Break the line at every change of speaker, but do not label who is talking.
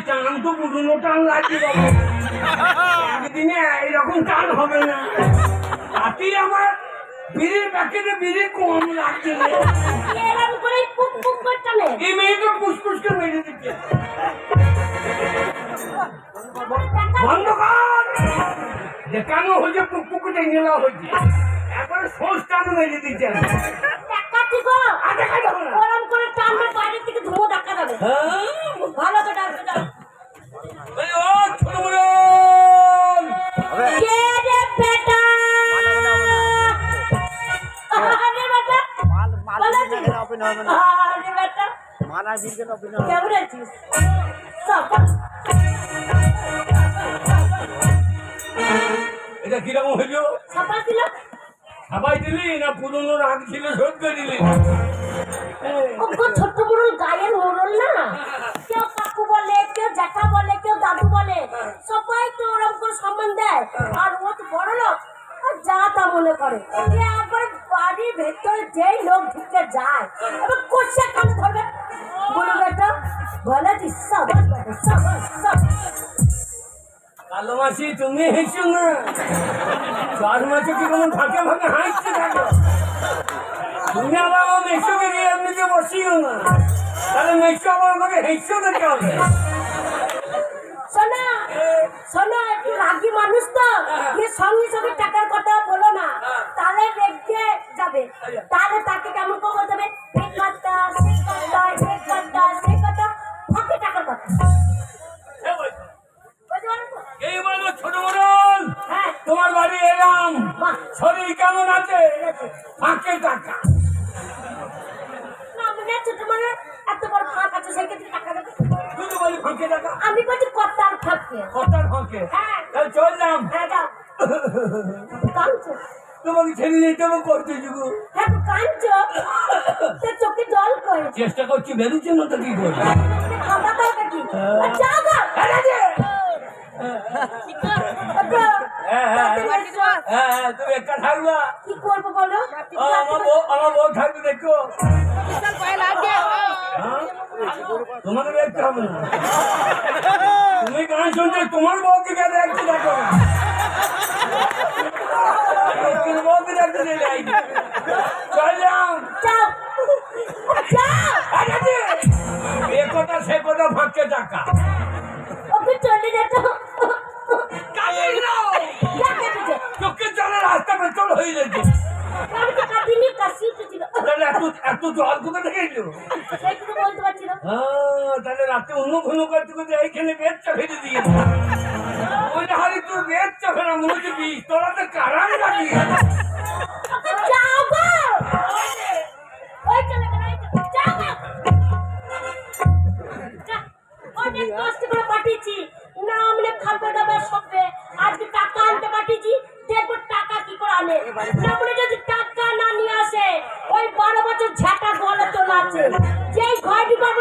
টান তো পুরনো টান লাগছে বাবু, একদিনে এইরকম টান হবে না। তাতেই আমার বিড়ির প্যাকেটে বিড়ি কম লাগছে। এই মেয়ে তো পুষ্পুষ করে মেরে দিচ্ছে। বন্ধ কর, দেখানো হয়েছে পুকুরে নেওয়া হয়েছে, একবারে সোস টান মেরে দিচ্ছে।
কেমন আছিস?
এটা কিরকম হইল? সবাই দিলি না পুরনো রাগ ছিল শোধ করে দিলি?
ছোট্ট বড় গায়ের মোড়ল না, কেউ কাকু বলে, কেউ জ্যাঠা বলে, কেউ দাদু বলে, সবাই তো ওরকম করে সম্মান দেয়। আর ও তো বড় লোক, যা তা মনে করে। একবারে বাড়ির ভেতরে যেই লোক ঢুকে যায় এবার কষে কানে ধরবে, বলে বেটা বলে দিস সবাই সবাই সব।
কালো মাসি তুমি হেসো না, চার মাসে কি কেমন ফাঁকে ফাঁকে হাঁটতে থাকো। তুমি আবার আমার মেসোকে দিয়ে এমনিতে বসিও না, তাহলে মেসো আবার আমাকে হেসো দেখতে হবে।
শোনা শোনা, একটু রাগি মানুষ তো, সঙ্গে সঙ্গে টাকার কথা বলো না, তাহলে রেগে যাবে। তাহলে তাকে কেমন করে বলতে হবে, এই কথা সে কথা এ কথা সে কথা, ফাঁকে টাকার কথা।
এই বলো ছোট বড়ন, তোমার বাড়ি এলাম, শরীর কেমন আছে? ফাঁকে টাকা
ছোট মানে এত বড় ফাঁক আছে, সেই ক্ষেত্রে টাকা দেবে।
শুধু বলি ফাঁকে টাকা,
আমি বলছি কথার ফাঁকে।
কথার ফাঁকে?
হ্যাঁ
চললাম।
হ্যাঁ যাও। কাঁদছো?
তোমাকে ছেড়ে দিতে হবে করতে যুগু।
হ্যাঁ তো কাঁদছো, চোখে জল করে
চেষ্টা করছি, বেরোচ্ছে না তো কি করবো?
খাবার দরকার কি? যাও গা।
তুমি একটা থাকবা,
কি করবো বলো?
আমার বউ থাকবে, দেখো তোমাকে দেখতে হবে না। তুমি গান শুনছো, তোমার বউকে কে দেখতে দেখো, বউকে দেখতে চললাম। এ কথা সে কথা, ফাঁকে টাকা।
ওকে চলে যেত,
চোখে জলে রাস্তা পেট্রোল হয়ে যাচ্ছে। এত জল কোথা থেকে এলো? তাহলে রাতে অন্য ঘন করতে করতে এইখানে বেদটা ফেলে দিয়ে ওই হারি তোর বেদটা ফেরা মনে হচ্ছে বিষ, তোরা তো কারান লাগিয়ে
অনেক কষ্ট করে পাঠিয়েছি, না মানে খাবে দাবে সববে, আজকে টাকা আনতে পাঠিয়েছি, দেখবো টাকা কি করে আনে। না বলে যদি টাকা না নিয়ে আসে, ওই 12 বছর ঝাঁটা গলে চলে আছে, যেই ঘর ঢুকাবো